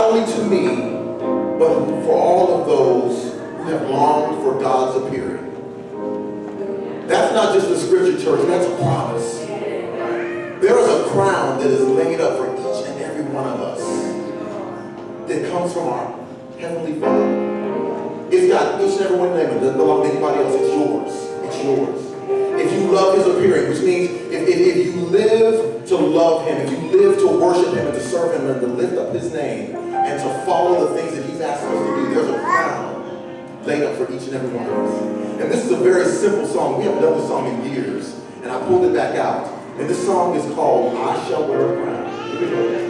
only to me, but for all of those who have longed for God's appearing. That's not just a scripture, church, that's a promise. There is a crown that is laid up for each and every one of us that comes from our Heavenly Father. It's got each and every one name. It doesn't belong to anybody else. It's yours. It's yours. If you love His appearing, which means if you live to love Him, if you live to worship Him and to serve Him and to lift up His name and to follow the things that He's asked us to do, there's a crown laid up for each and every one of us. And this is a very simple song. We haven't done this song in years. And I pulled it back out. And this song is called I Shall Wear a Crown. Here we go.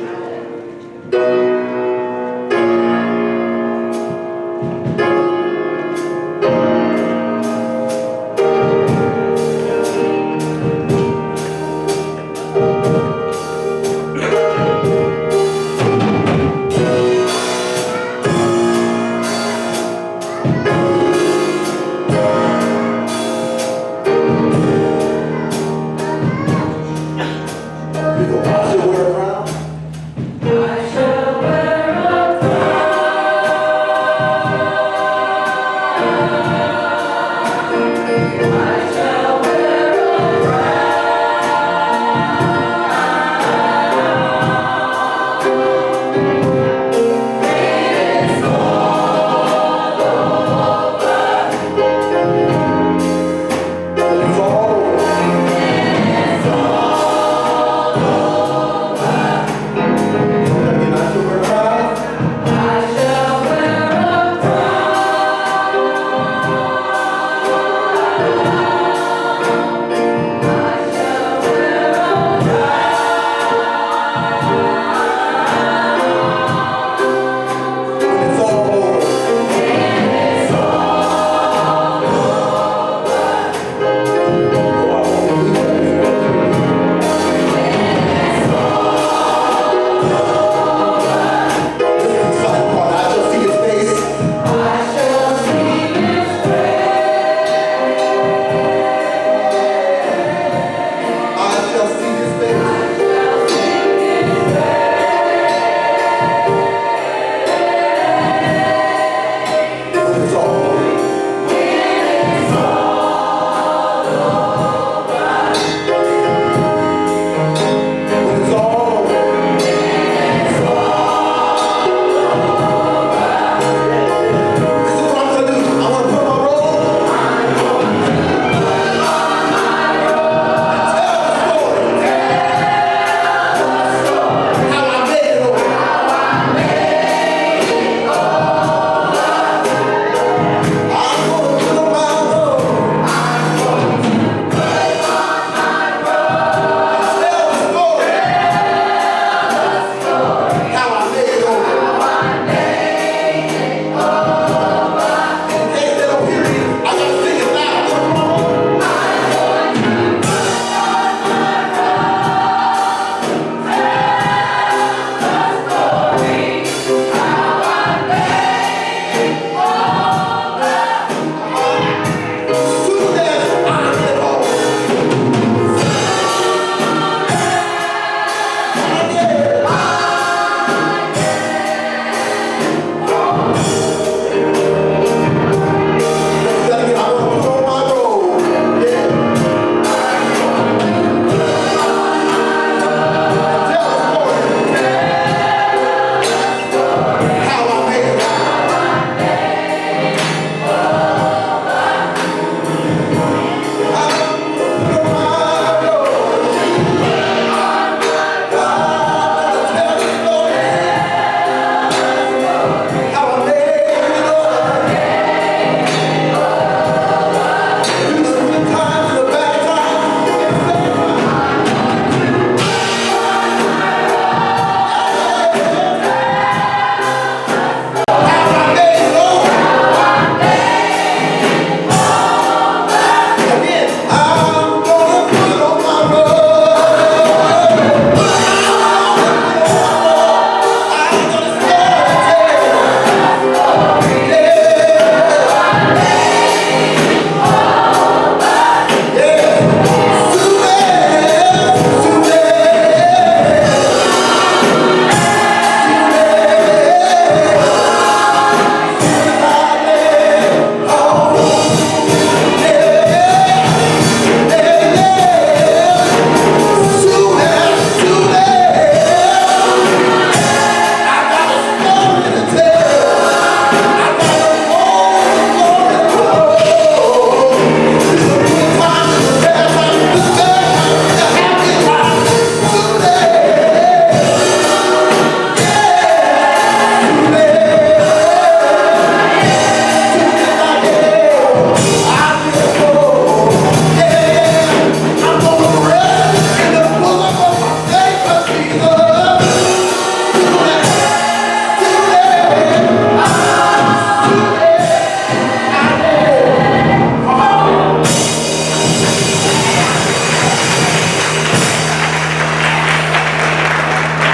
I shall wear a crown.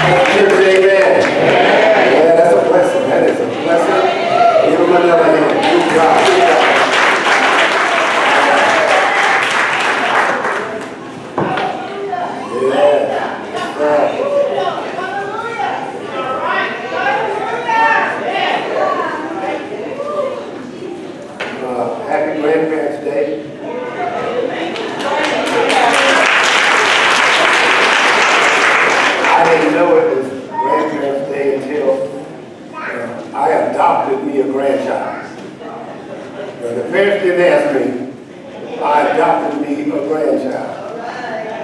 Amen. Yeah, that's a blessing. That is a blessing. Give him another hand. Good job. Good job. Happy Grandparents' Day. I didn't know it was Grandparents' Day until I adopted me a grandchild. The parents didn't ask me. I adopted me a grandchild.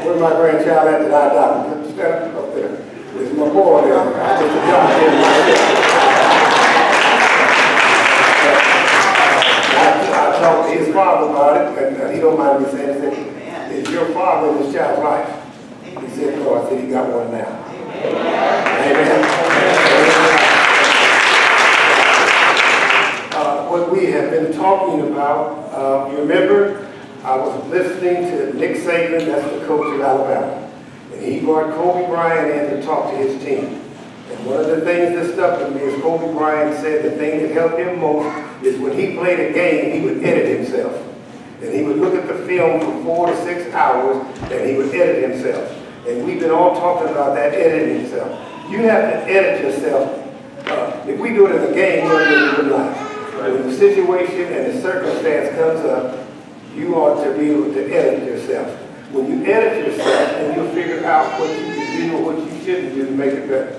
Where's my grandchild at that I adopted? Stand up there. There's my boy there. I just adopted him myself. I talked to his father about it, and he don't mind me saying it. Is your father in this child's life? He said, no. I said, he got one now. Amen. What we have been talking about, you remember, I was listening to Nick Saban, that's the coach of Alabama, and he brought Kobe Bryant in to talk to his team. And one of the things that stuck with me is Kobe Bryant said the thing that helped him most is when he played a game, he would edit himself. And he would look at the film for 4 to 6 hours, and he would edit himself. And we've been all talking about that editing himself. You have to edit yourself. If we do it in a game, we're going to do it in life. When the situation and the circumstance comes up, you ought to be able to edit yourself. When you edit yourself, and you'll figure out what you can do or what you shouldn't do to make it better.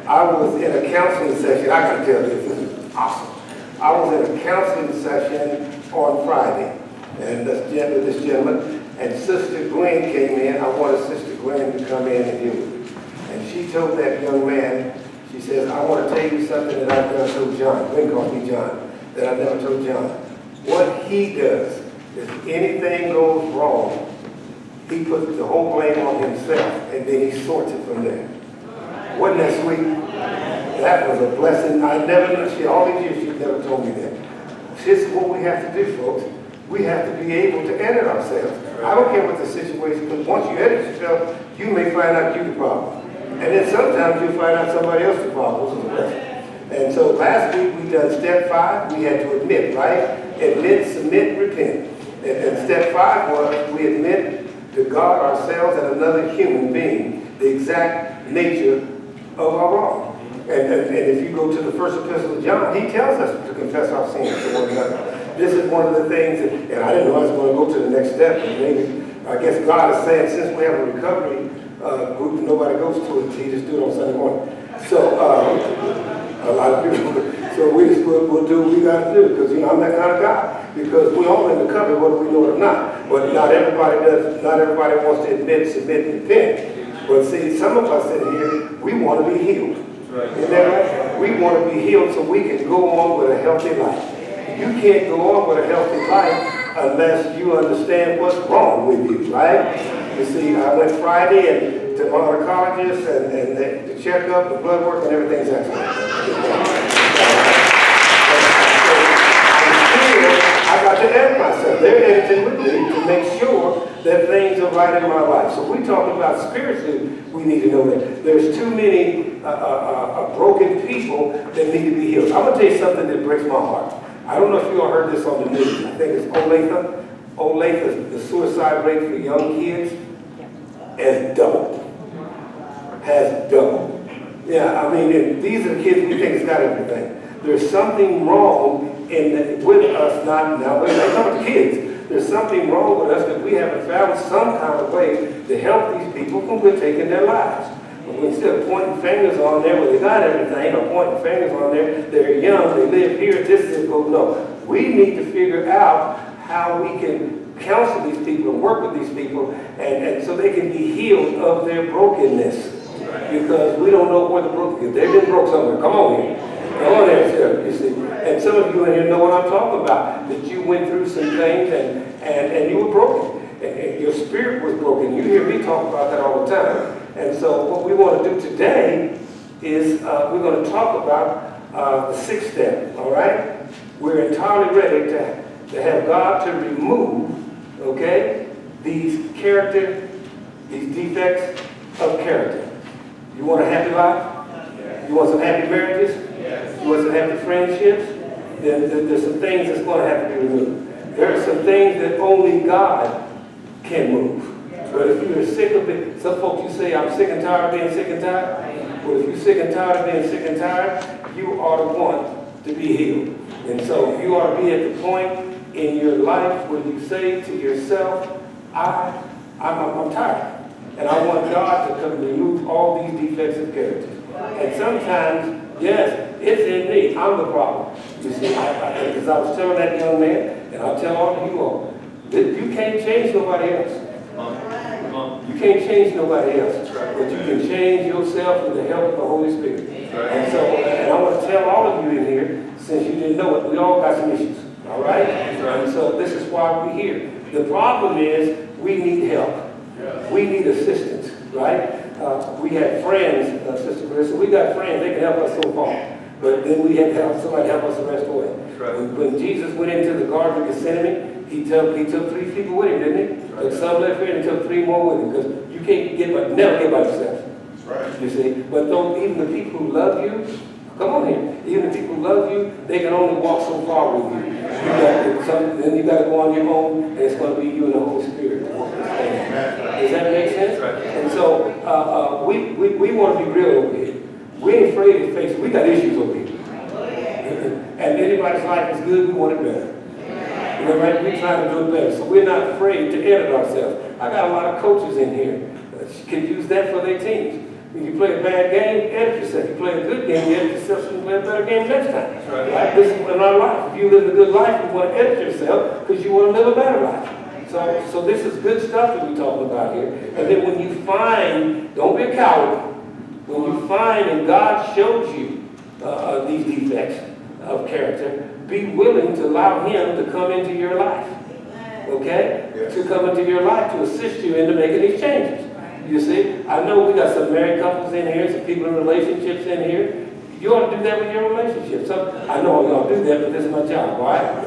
I was in a counseling session. I got to tell this is awesome. I was in a counseling session on Friday, and this gentleman, and Sister Gwen came in. I wanted Sister Gwen to come in and deal with it. And she told that young man, she says, I want to tell you something that I've never told John. Gwen calls me John, that I've never told John. What he does, if anything goes wrong, he puts the whole blame on himself, and then he sorts it from there. Wasn't that sweet? That was a blessing. I never knew. All these years, she never told me that. This is what we have to do, folks. We have to be able to edit ourselves. I don't care what the situation is, because once you edit yourself, you may find out you're the problem. And then sometimes you'll find out somebody else the problem. And so last week we done step 5. We had to admit, right? Admit, submit, repent. And step 5 was we admit to God, ourselves, and another human being the exact nature of our wrong. And if you go to the first epistle of John, he tells us to confess our sins to one another. This is one of the things, and I didn't know I was going to go to the next step. And maybe, I guess God is saying, since we have a recovery group, nobody goes to it, he just do it on Sunday morning. So, a lot of people, so we'll do what we got to do, because, you know, I'm that kind of guy. Because we all in the cover, whether we know it or not. But not everybody does, not everybody wants to admit, submit, and repent. But see, some of us in here, we want to be healed. Right. Isn't that right? We want to be healed so we can go on with a healthy life. You can't go on with a healthy life unless you understand what's wrong with you, right? You see, I went Friday and to my oncologist and the checkup, the blood work, and everything's excellent. I got to edit myself. They're editing with me to make sure that things are right in my life. So we talk about spiritually, we need to know that there's too many broken people that need to be healed. I'm going to tell you something that breaks my heart. I don't know if you all heard this on the news. I think it's Olathe. Olathe, the suicide rate for young kids has doubled. Has doubled. Yeah, I mean, these are the kids we think has got everything. There's something wrong with us not now. When they come to kids, there's something wrong with us that we haven't found some kind of way to help these people from quit taking their lives. But instead of pointing fingers on there where they got everything, or pointing fingers on there, they're young, they live here, this is good. No, we need to figure out how we can counsel these people and work with these people, and so they can be healed of their brokenness. Because we don't know where the broken is. They've been broke somewhere. Come on here. Come on there, you see. And some of you in here know what I'm talking about. That you went through some things and you were broken. And your spirit was broken. You hear me talk about that all the time. And so what we want to do today is we're going to talk about the 6th step, all right? We're entirely ready to have God to remove, okay, these defects of character. You want a happy life? You want some happy marriages? You want some happy friendships? Then there's some things that's going to have to be removed. There are some things that only God can move. But if you're sick of it, some folks you say, I'm sick and tired of being sick and tired. Well, if you're sick and tired of being sick and tired, you ought to want to be healed. And so you ought to be at the point in your life where you say to yourself, I'm tired. And I want God to come and remove all these defects of character. And sometimes, yes, it's in me. I'm the problem. You see, because I was telling that young man, and I'll tell all of you all, that you can't change nobody else. You can't change nobody else. But you can change yourself with the help of the Holy Spirit. And so, and I want to tell all of you in here, since you didn't know it, we all got some issues. All right? And so this is why we're here. The problem is we need help. We need assistance, right? We had friends, Sister Carissa, we got friends, they can help us so far. But then we had to have somebody help us the rest of the way. When Jesus went into the Garden of Gethsemane, he took 3 people with him, didn't he? Took some left here and took 3 more with him, because you can't never get by yourself. Right. You see? But even the people who love you, come on here, even the people who love you, they can only walk so far with you. Then you got to go on your own, and it's going to be you and the Holy Spirit. Does that make sense? Right. And so we want to be real over here. We ain't afraid to face it. We got issues over here. And anybody's life is good, we want it better. You know, right? We're trying to do it better. So we're not afraid to edit ourselves. I got a lot of coaches in here that can use that for their teams. If you play a bad game, edit yourself. If you play a good game, you edit yourself so you can play a better game next time. That's right. Right? This is in our life. If you live a good life, you want to edit yourself because you want to live a better life. So this is good stuff that we're talking about here. And then when you find, don't be a coward. When you find and God shows you these defects of character, be willing to allow Him to come into your life. Okay? Yes. To come into your life to assist you into making these changes. You see? I know we got some married couples in here, some people in relationships in here. You ought to do that with your relationship. I know y'all do that, but this is my job, right?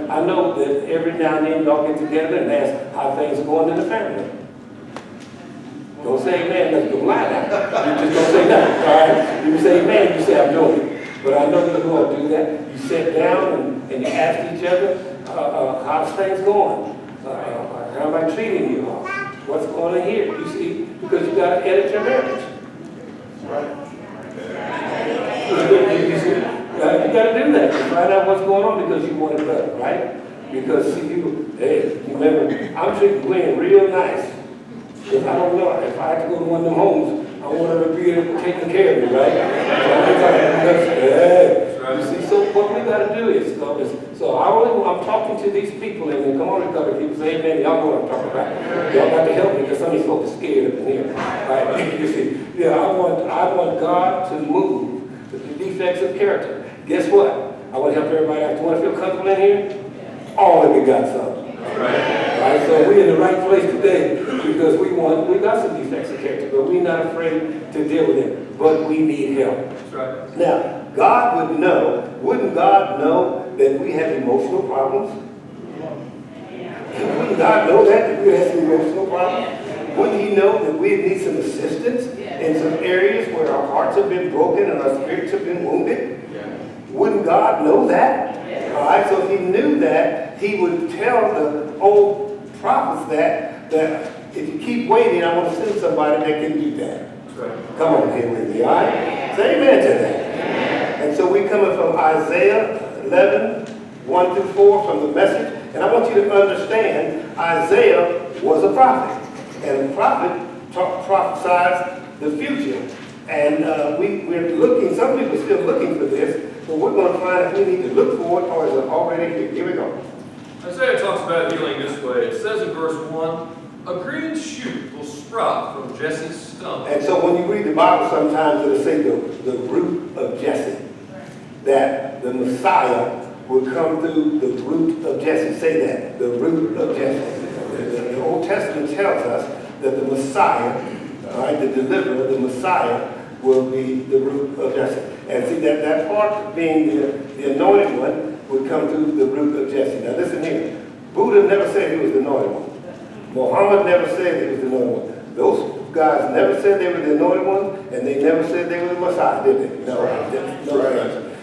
I know that every now and then y'all get together and ask how things are going in the family. Don't say amen, let's go lie now. You just don't say nothing, all right? You say amen, you say I'm doing it. But I know you ought to do that. You sit down and you ask each other, how's things going? How am I treating you? What's going on here? You see, because you got to edit your marriage. Right. You got to do that to find out what's going on because you want it better, right? Because see, hey, remember, I'm treating Gwen real nice. Because I don't know, if I had to go to one of them homes, I want her to be taking care of me, right? You see, so what we got to do is, I'm talking to these people, and come on, other people say, amen, y'all know what I'm talking about. Y'all got to help me because some of these folks are scared up in here. Right? You see, yeah, I want God to move the defects of character. Guess what? I want to help everybody out. You want to feel comfortable in here? All of you got something. Right? So we're in the right place today because we got some defects of character, but we're not afraid to deal with them. But we need help. That's right. Now, God would know, wouldn't God know that we have emotional problems? Wouldn't God know that we have some emotional problems? Wouldn't He know that we need some assistance in some areas where our hearts have been broken and our spirits have been wounded? Wouldn't God know that? All right, so if He knew that, He would tell the old prophets that if you keep waiting, I want to send somebody that can do that. Right. Come on here with me, all right? Say amen to that. And so we're coming from Isaiah 11, 1 through 4 from the Message. And I want you to understand, Isaiah was a prophet. And a prophet prophesies the future. And we're looking, some people are still looking for this, but we're going to find if we need to look for it or is it already here. Here we go. Isaiah talks about healing this way. It says in verse 1, a green shoot will sprout from Jesse's stump. And so when you read the Bible, sometimes it'll say the root of Jesse. That the Messiah will come through the root of Jesse. Say that, the root of Jesse. The Old Testament tells us that the Messiah, all right, the deliverer, the Messiah, will be the root of Jesse. And see, that part of being the anointed one would come through the root of Jesse. Now listen here. Buddha never said he was the anointed one. Muhammad never said he was the anointed one. God never said they were the anointed ones, and they never said they were the Messiah, did they? No,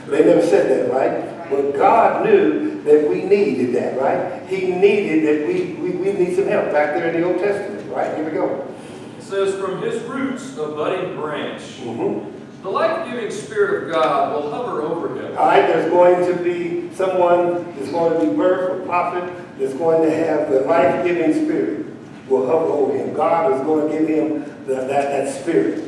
they never said that, right? But God knew that we needed that, right? He needed that we need some help back there in the Old Testament, right? Here we go. It says, from his roots, a budding branch. Mm-hmm. The life-giving Spirit of God will hover over him. All right, there's going to be someone that's going to be birthed, a prophet, that's going to have the life-giving Spirit will hover over him. God is going to give him that Spirit,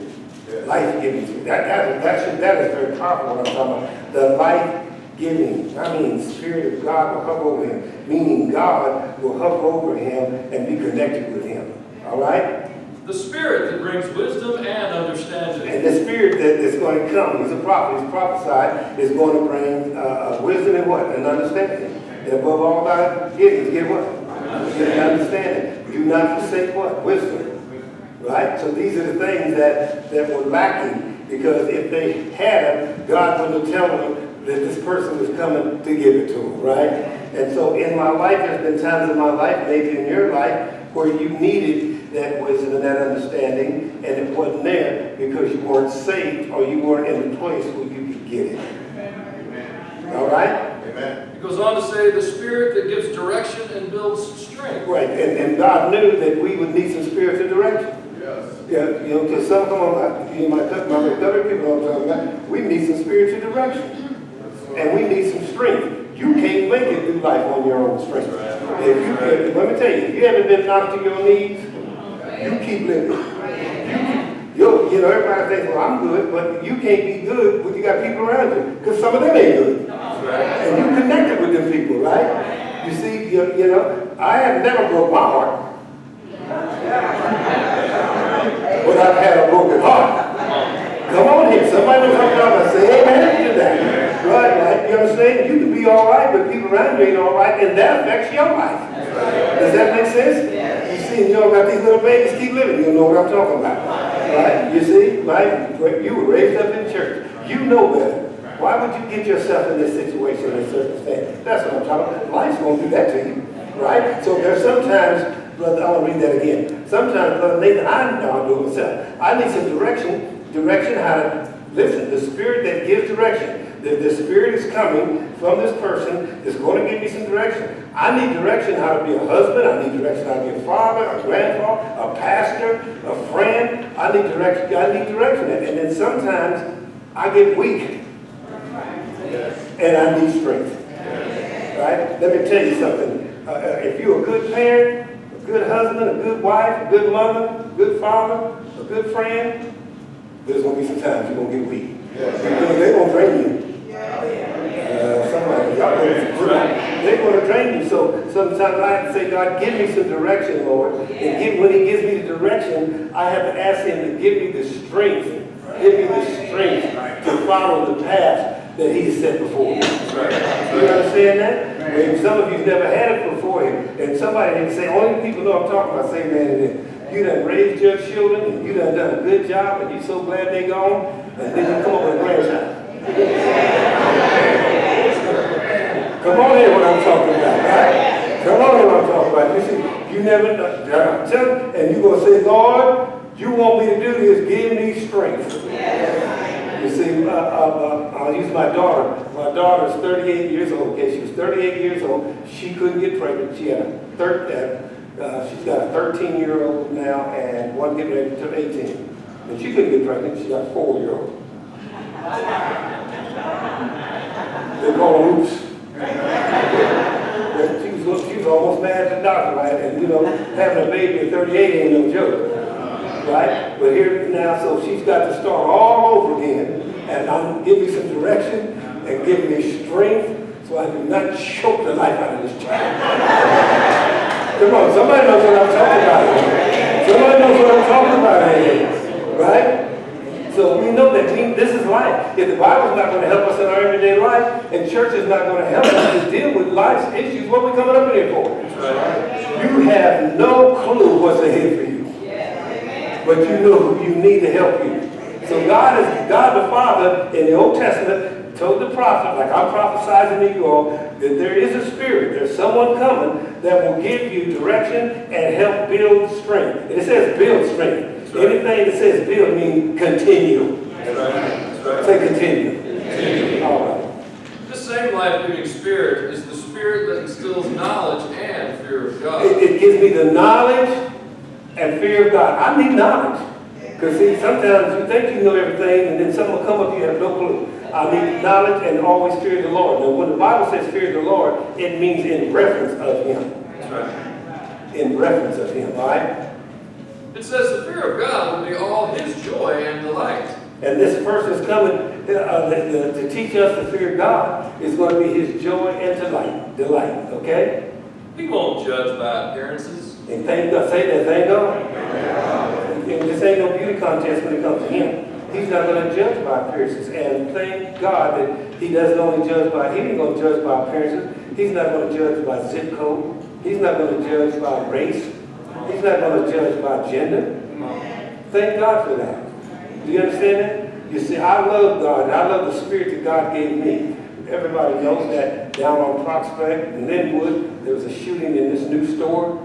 life-giving Spirit. That is very powerful what I'm talking about. The life-giving, Spirit of God will hover over him, meaning God will hover over him and be connected with him. All right? The Spirit that brings wisdom and understanding. And the Spirit that is going to come, he's a prophet, he's prophesied, is going to bring wisdom and what? And understanding. And above all thy getting, get what? Get an understanding. Do not forsake what? Wisdom. Right? So these are the things that were lacking, because if they had them, God wouldn't have told them that this person was coming to give it to them, right? And so in my life, there's been times in my life, maybe in your life, where you needed that wisdom and that understanding, and it wasn't there because you weren't saved or you weren't in a place where you could get it. All right? Amen. It goes on to say, the Spirit that gives direction and builds strength. Right, and God knew that we would need some spiritual direction. Yes. Yeah, because some my other people know what I'm talking about. We need some spiritual direction, and we need some strength. You can't make it through life on your own strength. Let me tell you, if you haven't been knocked to your knees, you keep living. Everybody thinks, well, I'm good, but you can't be good when you got people around you, because some of them ain't good. And you connected with them people, right? You see, I have never broke my heart, but I've had a broken heart. Come on here, somebody will come down and say, amen to that. Right? You understand? You can be all right, but people around you ain't all right, and that affects your life. Does that make sense? You see, got these little babies keep living. You know what I'm talking about. Right? You see, right? You were raised up in church. You know better. Why would you get yourself in this situation and circumstance? That's what I'm talking about. Life's going to do that to you. Right? So there's sometimes, brother, I want to read that again. Sometimes, Brother Nathan, I'll do it myself. I need some direction how to listen. The Spirit that gives direction. The Spirit is coming from this person. It's going to give me some direction. I need direction how to be a husband. I need direction how to be a father, a grandfather, a pastor, a friend. I need direction. And then sometimes I get weak. And I need strength. Right? Let me tell you something. If you're a good parent, a good husband, a good wife, a good mother, a good father, a good friend, there's going to be some times you're going to get weak. They're going to drain you. They're going to drain you. So sometimes I have to say, God, give me some direction, Lord. And when he gives me the direction, I have to ask him to give me the strength. Give me the strength to follow the path that he set before me. You understand that? When some of you've never had it before, and somebody didn't say, only people know I'm talking about, say, man, you done raised your children, and you done a good job, and you're so glad they gone, and then you come up with a grandchild. Come on here what I'm talking about, right? Come on here what I'm talking about. You see, you never know, and you're going to say, Lord, you want me to do this, give me strength. You see, I'll use my daughter. My daughter's 38 years old. Okay, she was 38 years old. She couldn't get pregnant. She had she's got a 13-year-old now and one getting ready to turn 18. And she couldn't get pregnant. She got a 4-year-old. They call them oops. She was almost mad at the doctor, right? And having a baby at 38 ain't no joke. Right? But here now, so she's got to start all over again, and give me some direction and give me strength so I do not choke the life out of this child. Come on, somebody knows what I'm talking about. Somebody knows what I'm talking about here. Right? So we know that this is life. If the Bible's not going to help us in our everyday life, and church is not going to help us to deal with life's issues, what are we coming up in here for? You have no clue what's ahead for you. But you know who you need to help you. So God the Father in the Old Testament told the prophet, like I'm prophesizing to you all, that there is a spirit, there's someone coming that will give you direction and help build strength. And it says build strength. Anything that says build means continue. That's right. Say continue. Continue. All right. This same life-giving spirit is the spirit that instills knowledge and fear of God. It gives me the knowledge and fear of God. I need knowledge. Because see, sometimes you think you know everything, and then someone will come up, you have no clue. I need knowledge and always fear the Lord. Now, when the Bible says fear the Lord, it means in reference of Him. That's right. In reference of Him, all right? It says the fear of God will be all His joy and delight. And this person is coming to teach us the fear of God. Is going to be His joy and delight, okay? He won't judge by appearances. And thank God, say that, thank God. And this ain't no beauty contest when it comes to Him. He's not going to judge by appearances. And thank God that He doesn't only judge by, He ain't going to judge by appearances. He's not going to judge by zip code. He's not going to judge by race. He's not going to judge by gender. Thank God for that. Do you understand that? You see, I love God. And I love the spirit that God gave me. Everybody knows that down on Prospect and Linwood, there was a shooting in this new store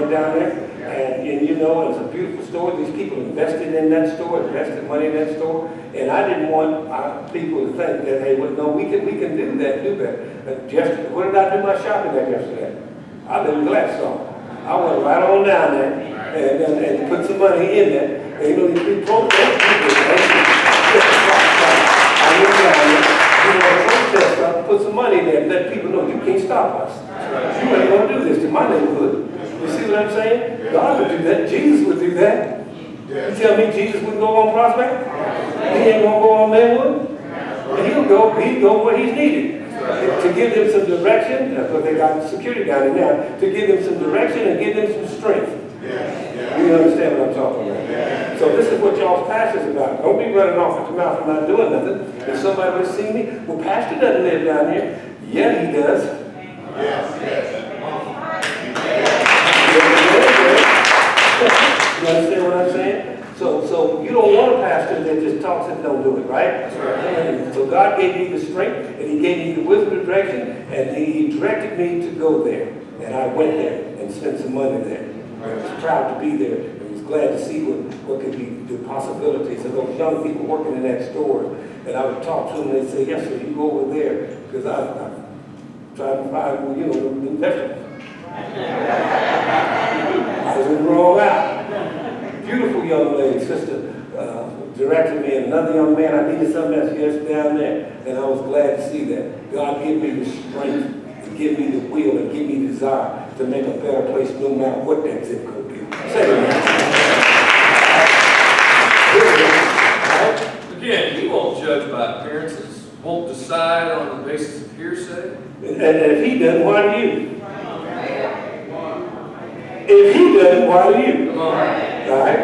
down there. And you know, it's a beautiful store. These people invested in that store, invested money in that store. And I didn't want people to think that, hey, well, no, we can do that, do better. Yesterday, where did I do my shopping at yesterday? I live in Gladstone. I went right on down there and put some money in there. And you know, these people, I went down there, protest, put some money in there and let people know you can't stop us. You ain't going to do this to my neighborhood. You see what I'm saying? God would do that. Jesus would do that. You tell me Jesus wouldn't go on Prospect? He ain't going to go on Linwood? He'll go where he's needed. To give them some direction, that's what they got security down there now, to give them some direction and give them some strength. You understand what I'm talking about? So this is what y'all's pastor's about. Don't be running off at your mouth and not doing nothing. If somebody would see me, well, pastor doesn't live down here. Yeah, he does. You understand what I'm saying? So you don't want a pastor that just talks and don't do it, right? So God gave me the strength, and He gave me the wisdom and direction, and He directed me to go there. And I went there and spent some money there. I was proud to be there. I was glad to see what could be the possibilities of those young people working in that store. And I would talk to them, and they'd say, yes, sir, you go over there, because I'm trying to find, the vegetables. I was in the wrong out. Beautiful young lady, sister, directed me, and another young man, I needed something else down there, and I was glad to see that. God gave me the strength, and give me the will, and give me the desire to make a better place no matter what that zip code is. Say it. Again, He won't judge by appearances, won't decide on the basis of hearsay. And if He doesn't, why do you? If He doesn't, why do you? Come on. All right?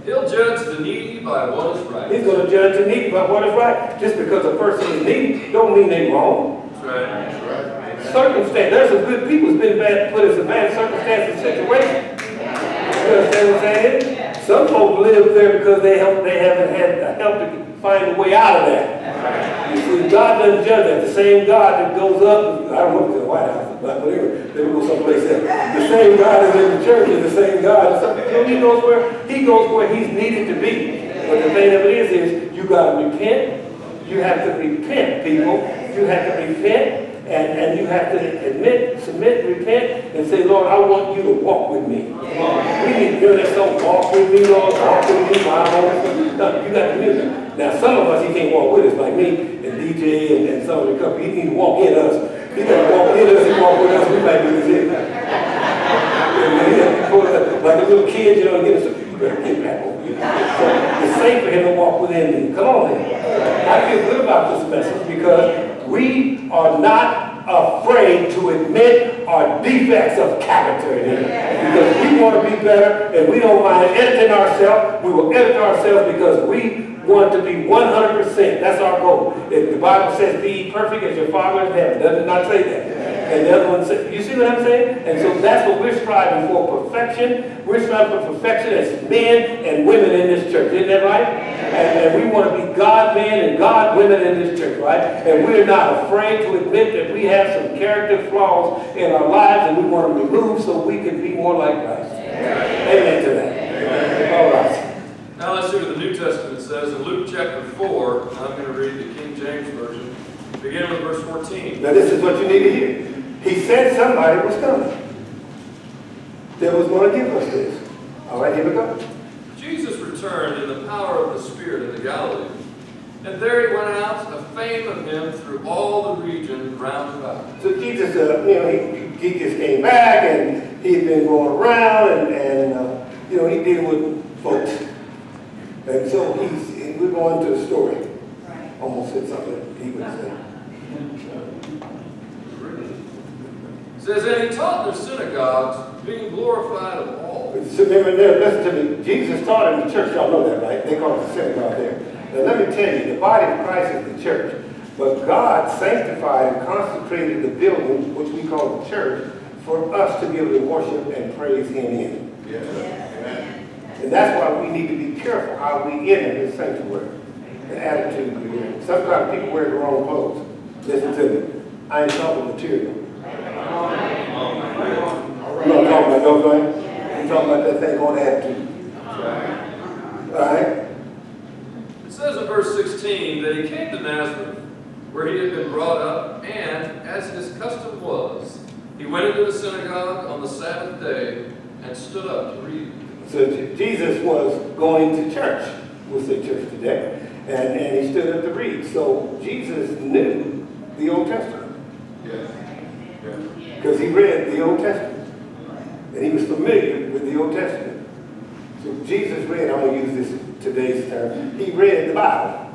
He'll judge the needy by what is right. He's going to judge the needy by what is right. Just because a person is needy don't mean they're wrong. That's right. Circumstance. There's some good people who's been put in some bad circumstances and situations. You understand what I'm saying? Some folks live there because they haven't had the help to find a way out of that. You see, God doesn't judge that. The same God that goes up, I don't know if it's the White House, but whatever, they go someplace else. The same God is in the church is the same God. He goes where He's needed to be. But the thing of it is you got to repent. You have to repent, people. You have to repent. And you have to admit, submit, repent, and say, Lord, I want you to walk with me. We need to hear that song, walk with me, Lord, walk with me, my Lord. You got the music. Now, some of us, He can't walk with us, like me and DJ and some of the couple. He need to walk in us. He got to walk in us and walk with us. We might do this here. Like a little kid, you get us, you better get back over here. So it's safe for Him to walk within me. Come on, man. I feel good about this message because we are not afraid to admit our defects of character in Him. Because we want to be better and we don't mind editing ourselves. We will edit ourselves because we want to be 100%. That's our goal. If the Bible says be perfect as your Father in heaven, does it not say that? And the other one says, you see what I'm saying? And so that's what we're striving for, perfection. We're striving for perfection as men and women in this church. Isn't that right? And we want to be God men and God women in this church, right? And we're not afraid to admit that we have some character flaws in our lives and we want to remove so we can be more like Christ. Amen to that. All right. says in Luke chapter 4, I'm going to read the King James Version, beginning with verse 14. Now this is what you need to hear. He said somebody was coming that was going to give us this. All right, here we go. Jesus returned in the power of the Spirit into Galilee, and there he went out, the fame of him through all the region round about. So Jesus, he just came back, and he'd been going around, and he dealing with folks. And so we're going to the story. Almost said something he would say. It says, and he taught in the synagogues, being glorified of all. So remember there, listen to me. Jesus taught in the church. Y'all know that, right? They call it the synagogue there. Now let me tell you, the body of Christ is the church. But God sanctified and consecrated the building, which we call the church, for us to be able to worship and praise Him in. Yes. Amen. And that's why we need to be careful how we enter His sanctuary. The attitude we wear. Sometimes people wear the wrong clothes. Listen to me. I ain't talking material. I'm not talking about those things. I'm talking about that thing called attitude. All right? It says in verse 16 that he came to Nazareth, where he had been brought up, and, as his custom was, he went into the synagogue on the Sabbath day and stood up to read. So Jesus was going to church. We'll say church today. And he stood up to read. So Jesus knew the Old Testament. Yes. Because he read the Old Testament. And he was familiar with the Old Testament. So Jesus read, I'm going to use this today's term, he read the Bible.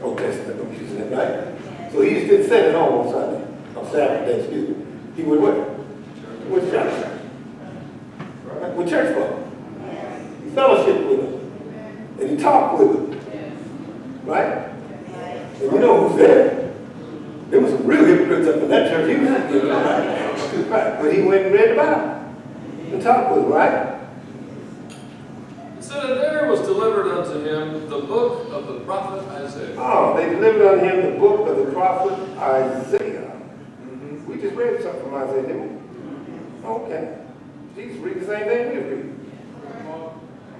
Old Testament, I'm using it, right? So he just didn't sit at home on Sunday, on Saturday, excuse me. He would what? With church. Right? With church folk. He fellowshiped with them. And he talked with them. Right? And you know who's there? There was some real hypocrites up in that church. He was, right? But he went and read the Bible and talked with them, right? It said, and there was delivered unto him the book of the prophet Isaiah. Oh, they delivered unto him the book of the prophet Isaiah. We just read something from Isaiah, didn't we? Okay. Jesus read the same thing we read.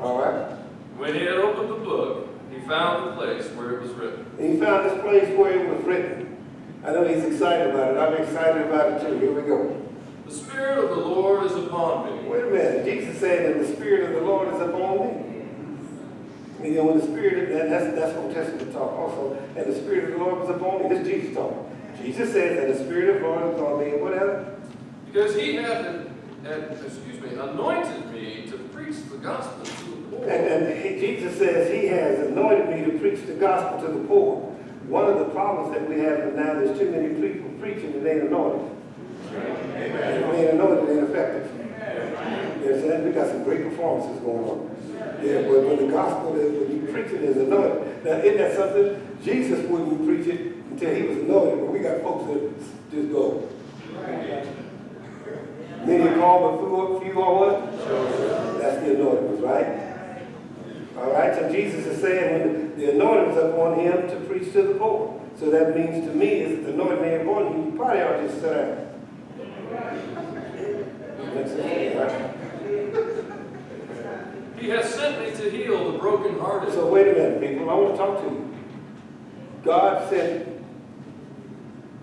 All right. When he had opened the book, he found the place where it was written. And he found this place where it was written. I know he's excited about it. I'm excited about it too. Here we go. The Spirit of the Lord is upon me. Wait a minute. Jesus said that the Spirit of the Lord is upon me. And when the Spirit, and that's Old Testament talk also, and the Spirit of the Lord was upon me. This is Jesus talking. Jesus says that the Spirit of the Lord is upon me. And what else? Because he had anointed me to preach the gospel to the poor. And Jesus says he has anointed me to preach the gospel to the poor. One of the problems that we have now, there's too many people preaching and they ain't anointed. Amen. If they ain't anointed, they ain't effective. You know what I'm saying? We got some great performances going on. Yeah, but when the gospel is, when you preach it, is anointed. Now, isn't that something? Jesus wouldn't preach it until he was anointed, but we got folks that just go. Many are called, but few are what? That's the anointing, right? All right, so Jesus is saying when the anointing is upon him to preach to the poor. So that means to me is that the anointing ain't upon you, you probably ought to just sit down. Makes sense, right? He has sent me to heal the brokenhearted. So wait a minute, people. I want to talk to you. God sent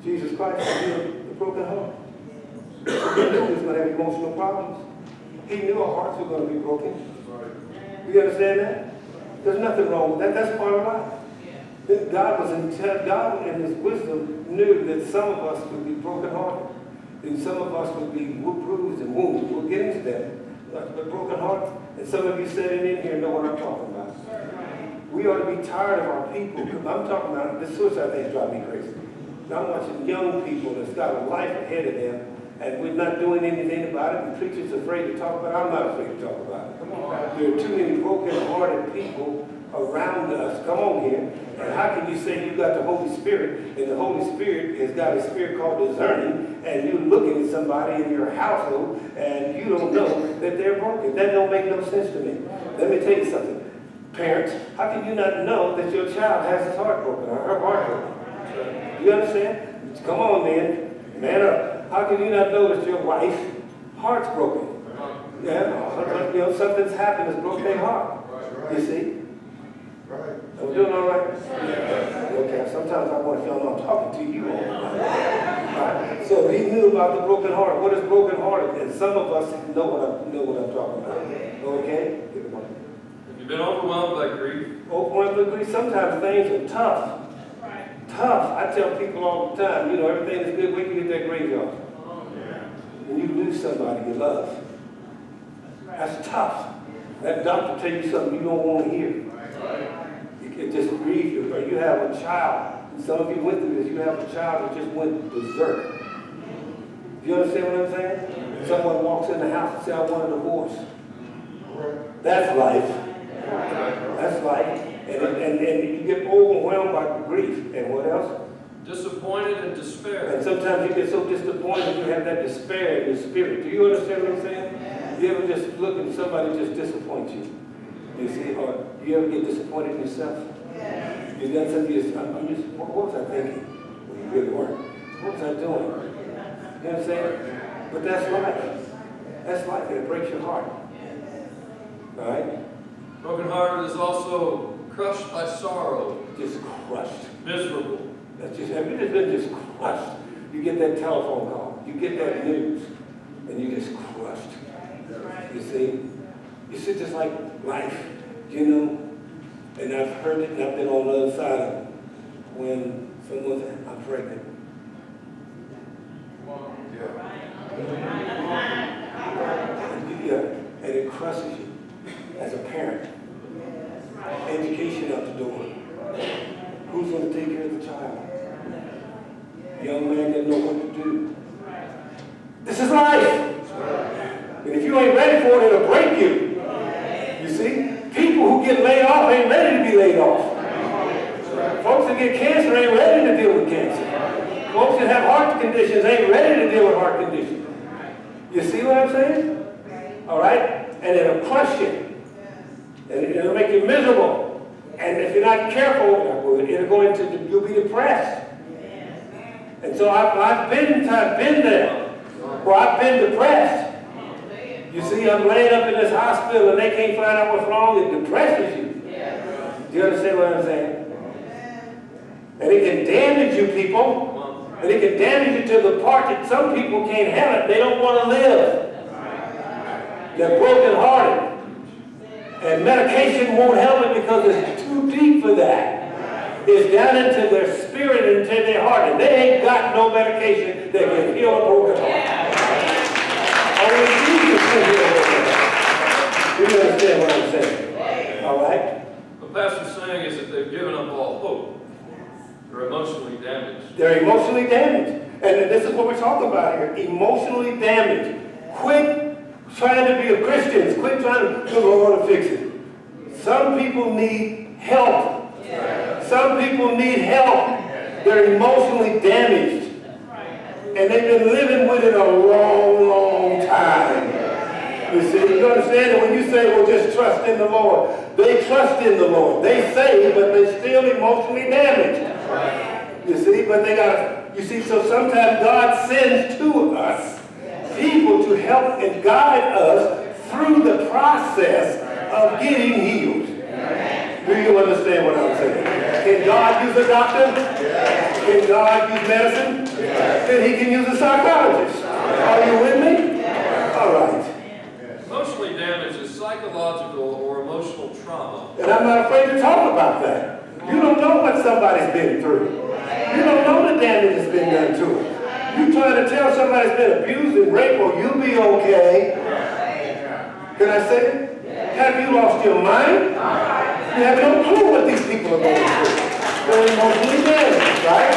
Jesus Christ to heal the broken heart. He knew he was going to have emotional problems. He knew our hearts were going to be broken. You understand that? There's nothing wrong with that. That's part of life. God in his wisdom knew that some of us would be brokenhearted. And some of us would be bruised and wounded. We'll get into that. But broken heart, and some of you sitting in here know what I'm talking about. We ought to be tired of our people. I'm talking about, this suicide thing drives me crazy. I'm watching young people that's got a life ahead of them, and we're not doing anything about it, and preachers afraid to talk about it. I'm not afraid to talk about it. There are too many broken-hearted people around us. Come on here. And how can you say you got the Holy Spirit, and the Holy Spirit has got a spirit called discerning, and you're looking at somebody in your household, and you don't know that they're broken? That don't make no sense to me. Let me tell you something. Parents, how can you not know that your child has his heart broken, or her heart broken? You understand? Come on, man up. How can you not know that your wife's heart's broken? Yeah, something's happened that's broken their heart. You see? Are we doing all right? Okay, sometimes I want to feel I'm talking to you all. Right? So he knew about the broken heart. What is broken hearted? And some of us know what I'm talking about. Okay? Have you been overwhelmed by grief? Overwhelmed by grief. Sometimes things are tough. Tough. I tell people all the time, everything is good. Wait till you get that graveyard. When you lose somebody you love. That's tough. That doctor tell you something you don't want to hear. You can just grieve you. Or you have a child. Some of you went through this. You have a child that just went berserk. You understand what I'm saying? Someone walks in the house and says, I want a divorce. That's life. That's life. And you get overwhelmed by grief. And what else? Disappointed and despair. And sometimes you get so disappointed you have that despair in your spirit. Do you understand what I'm saying? You ever just look and somebody just disappoints you? You see, or you ever get disappointed in yourself? You've done something, what was I thinking? Well, you really weren't. What was I doing? You know what I'm saying? But that's life. That's life, and it breaks your heart. All right? Brokenhearted is also crushed by sorrow. Just crushed. Miserable. Have you just been just crushed? You get that telephone call, you get that news, and you just crushed. You see? You see, just like life, and I've heard it, and I've been on the other side of it. When someone says, I'm pregnant. And it crushes you as a parent. Education out the door. Who's going to take care of the child? Young man didn't know what to do. This is life. And if you ain't ready for it, it'll break you. You see? People who get laid off ain't ready to be laid off. Folks that get cancer ain't ready to deal with cancer. Folks that have heart conditions ain't ready to deal with heart conditions. You see what I'm saying? All right? And it'll crush you. And it'll make you miserable. And if you're not careful, it'll go into, you'll be depressed. And so I've been there. Where I've been depressed. You see, I'm laying up in this hospital and they can't find out what's wrong. It depresses you. Do you understand what I'm saying? And it can damage you, people. And it can damage you to the part that some people can't handle it. They don't want to live. They're brokenhearted. And medication won't help it because it's too deep for that. It's down into their spirit and into their heart. And they ain't got no medication that can heal a broken heart. Only Jesus can heal a broken heart. You understand what I'm saying? All right? What Pastor's saying is that they've given up all hope. They're emotionally damaged. They're emotionally damaged. And this is what we're talking about here. Emotionally damaged. Quit trying to be a Christian. Quit trying to, the Lord to fix it. Some people need help. Some people need help. They're emotionally damaged. And they've been living with it a long, long time. You see, you understand that when you say, well, just trust in the Lord. They trust in the Lord. They say, but they're still emotionally damaged. You see, but they got, you see, so sometimes God sends to us people to help and guide us through the process of getting healed. Do you understand what I'm saying? Can God use a doctor? Can God use medicine? Then he can use a psychologist. Are you with me? All right. Emotionally damaged is psychological or emotional trauma. And I'm not afraid to talk about that. You don't know what somebody's been through. You don't know the damage that's been done to them. You trying to tell somebody's been abused and raped, well, you'll be okay. Can I say it? Have you lost your mind? You have no clue what these people are going through. They're emotionally damaged, right?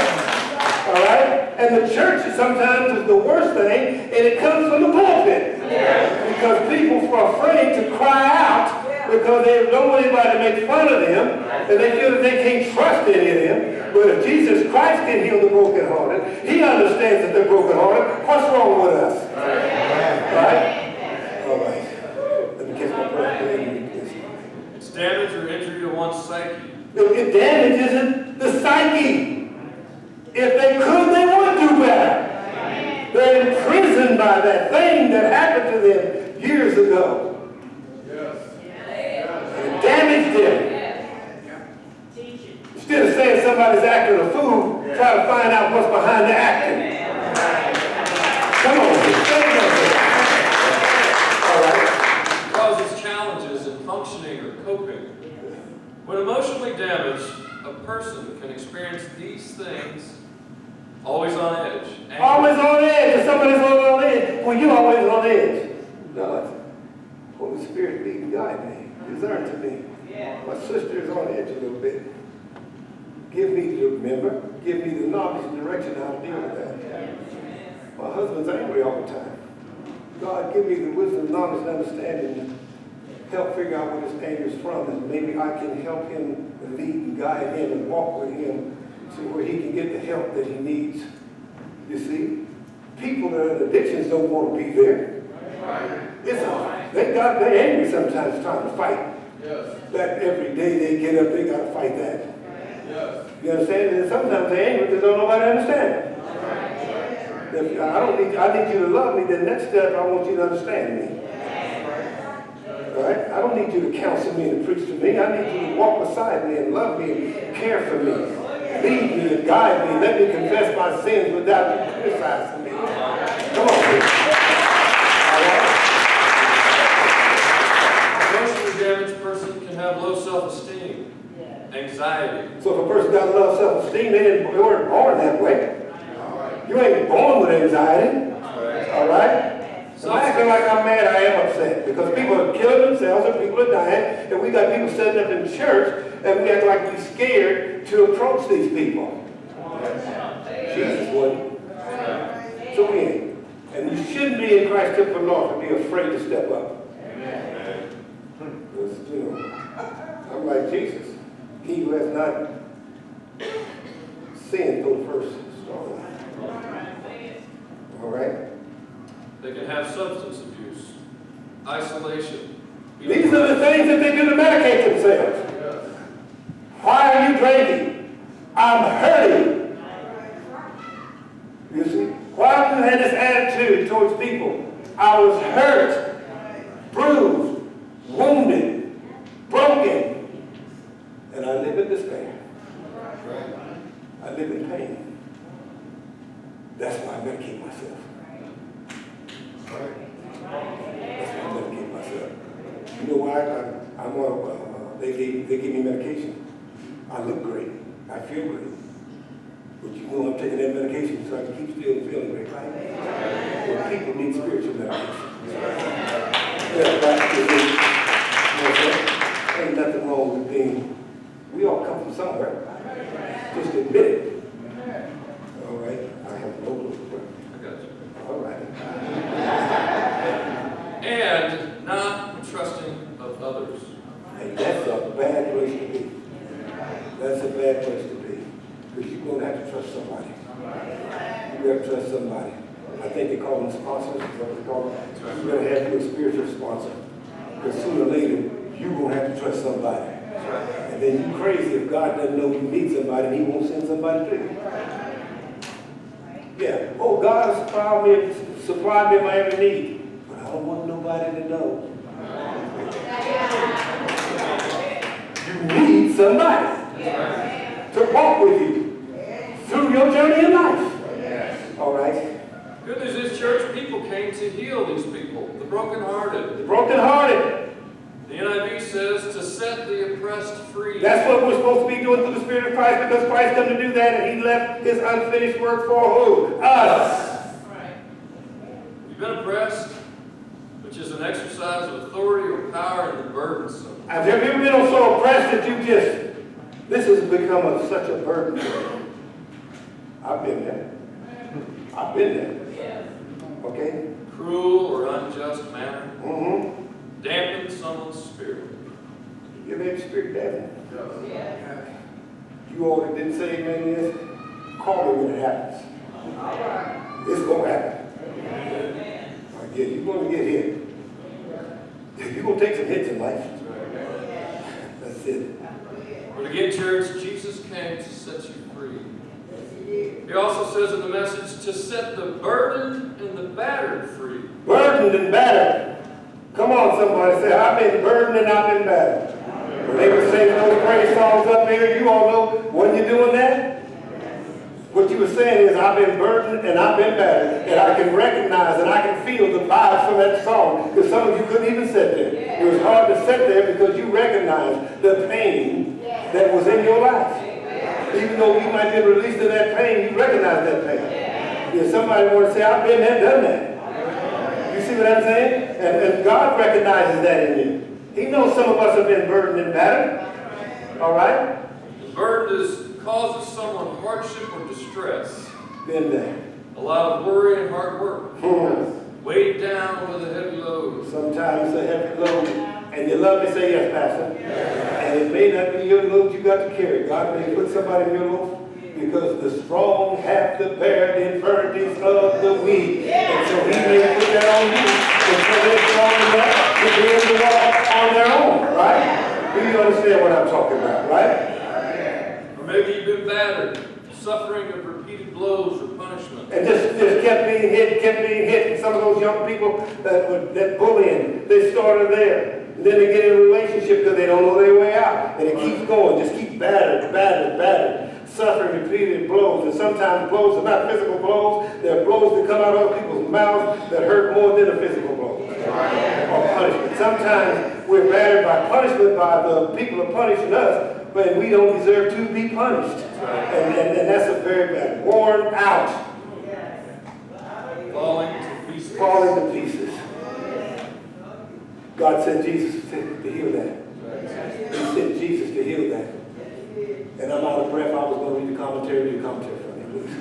All right? And the church sometimes is the worst thing, and it comes from the pulpit. Because people are afraid to cry out because they don't want anybody to make fun of them, and they feel that they can't trust any of them. But if Jesus Christ can heal the brokenhearted, he understands that they're brokenhearted. What's wrong with us? Right? All right. Let me catch my breath. It's damage or injury to one's psyche. It damages the psyche. If they could, they would do better. They're imprisoned by that thing that happened to them years ago. It damaged them. somebody's acting a fool, try to find out what's behind the acting. Come on, stand up here. All right. It causes challenges in functioning or coping. When emotionally damaged, a person can experience these things always on edge. Angry. Always on edge. If somebody's always on edge, well, you're always on edge. God, Holy Spirit, lead and guide me. Discern to me. My sister is on edge a little bit. Give me the remember. Give me the knowledge and direction how to deal with that. My husband's angry all the time. God, give me the wisdom, knowledge, and understanding to help figure out where his anger is from, and maybe I can help him and lead and guide him and walk with him to where he can get the help that he needs. You see, people that are in addictions don't want to be there. They're angry sometimes trying to fight. That every day they get up, they got to fight that. You understand? And sometimes they're angry because don't nobody understand. If I need you to love me, then next step I want you to understand me. All right? I don't need you to counsel me and preach to me. I need you to walk beside me and love me and care for me. Lead me and guide me. Let me confess my sins without you criticizing me. Come on, please. All right? Emotionally damaged person can have low self-esteem, anxiety. So if a person got low self-esteem, they weren't born that way. You ain't born with anxiety. All right? So I acting like I'm mad, I am upset. Because people are killing themselves and people are dying. And we got people sitting up in church and we act like we're scared to approach these people. Jesus wouldn't. So we ain't. And you shouldn't be in Christ Temple North and be afraid to step up. Because, you know, I'm like Jesus. He who has not sinned go first. All right? They can have substance abuse, isolation. These are the things that they do to medicate themselves. Why are you drinking? I'm hurting. You see? Why have you had this attitude towards people? I was hurt, bruised, wounded, broken, and I live in despair. I live in pain. That's why I medicate myself. That's why I medicate myself. You know why? I'm on. They gave me medication. I look great. I feel great. But you know I'm taking that medication so I can keep still feeling great, right? Well, people need spiritual medication. Ain't nothing wrong with being. We all come from somewhere. Just admit it. All right. I have no clue. I got you. All right. And not trusting of others. And that's a bad place to be. That's a bad place to be. Because you're going to have to trust somebody. You have to trust somebody. I think they call them sponsors. Is that what they call them? You better have you a spiritual sponsor. Because sooner or later, you're going to have to trust somebody. And then you're crazy if God doesn't know you need somebody and he won't send somebody to you. Yeah. Oh, God has supplied me my every need. But I don't want nobody to know. You need somebody to walk with you through your journey in life. All right? Good news is, church people came to heal these people, the brokenhearted. The brokenhearted. The NIV says to set the oppressed free. That's what we're supposed to be doing through the Spirit of Christ, because Christ come to do that and he left his unfinished work for who? Us. You've been oppressed, which is an exercise of authority or power and the burdensome. Have you ever been so oppressed that you this has become such a burden to you? I've been there. I've been there. Okay? Cruel or unjust manner. Mm-hmm. Dampen someone's spirit. You ever had your spirit dampened? You all that didn't say amen to this, call me when it happens. It's going to happen. You're going to get hit. You're going to take some hits in life. That's it. But again, church, Jesus came to set you free. He also says in the message to set the burdened and the battered free. Burdened and battered. Come on, somebody say, I've been burdened and I've been battered. When they were singing those praise songs up there, you all know, when you're doing that, what you were saying is, I've been burdened and I've been battered, and I can recognize and I can feel the vibes from that song, because some of you couldn't even sit there. It was hard to sit there because you recognized the pain that was in your life. Even though you might be released to that pain, you recognize that pain. If somebody want to say, I've been there, done that. You see what I'm saying? And God recognizes that in you. He knows some of us have been burdened and battered. All right? The burden causes someone hardship or distress. Been there. A lot of worry and hard work. Weighed down with a heavy load. Sometimes a heavy load. And you love me, say yes, Pastor. And it may not be your load you got to carry. God may put somebody in your load, because the strong have to bear the infirmities of the weak. And so he may put that on you until they're strong enough to be able to walk on their own, right? Do you understand what I'm talking about, right? Or maybe you've been battered, suffering of repeated blows or punishment. And just kept being hit. And some of those young people that bullying, they started there. And then they get in a relationship because they don't know their way out. And it keeps going, just keeps battered. Suffering repeated blows. And sometimes blows are not physical blows. They're blows that come out of people's mouths that hurt more than a physical blow. Or punishment. Sometimes we're battered by punishment, by the people who are punishing us, but we don't deserve to be punished. And that's a very bad. Worn out. Falling to pieces. God sent Jesus to heal that. He sent Jesus to heal that. And I'm out of breath. I was going to read the commentary. Read the commentary for me, please.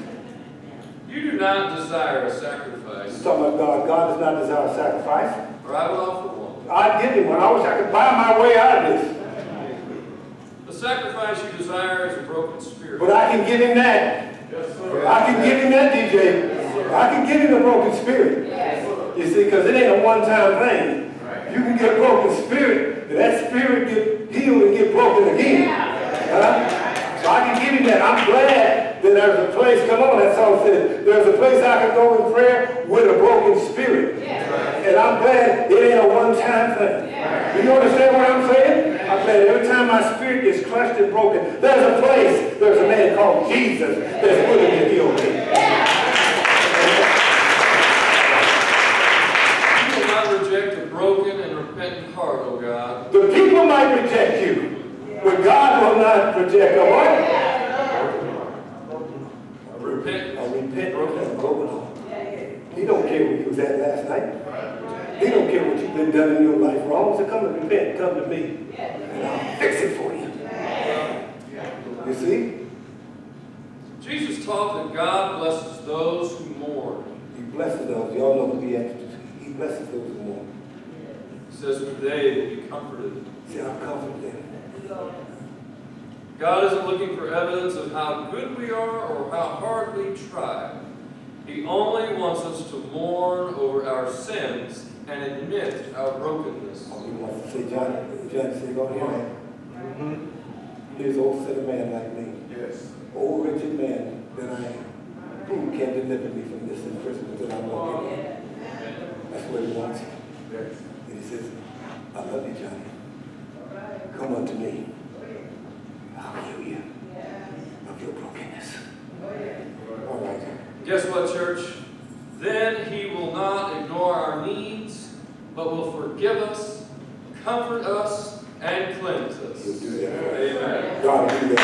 You do not desire a sacrifice. I'm talking about God. God does not desire a sacrifice. Or I will offer one. I'd give him one. I wish I could buy my way out of this. The sacrifice you desire is a broken spirit. But I can give him that. Yes, sir. I can give him that, DJ. I can give him a broken spirit. You see, because it ain't a one-time thing. You can get a broken spirit, and that spirit get healed and get broken again. So I can give him that. I'm glad that there's a place, come on, that song says, there's a place I can go in prayer with a broken spirit. And I'm glad it ain't a one-time thing. Do you understand what I'm saying? I'm glad every time my spirit gets crushed and broken, there's a place, there's a man called Jesus that's willing to heal me. You will not reject a broken and repentant heart, O God. The people might reject you, but God will not reject a what? A repentant and broken heart. He don't care where you was at last night. He don't care what you've been done in your life wrong. So come and repent, come to me, and I'll fix it for you. You see? Jesus taught that God blesses those who mourn. He blesses those. Y'all know the Beatitudes. He blesses those who mourn. He says that they will be comforted. See, I'm comforted. God isn't looking for evidence of how good we are or how hard we try. He only wants us to mourn over our sins and admit our brokenness. Oh, he wants to say, John said, go here. Here's an old sinner man like me. Yes. Old wretched man that I am. Who can deliver me from this imprisonment that I'm walking in? That's what he wants. Yes. And he says, I love you, Johnny. Come unto me. I'll heal you of your brokenness. All right. Guess what, church? Then he will not ignore our needs, but will forgive us, comfort us, and cleanse us. He'll do that. Amen. God will do that.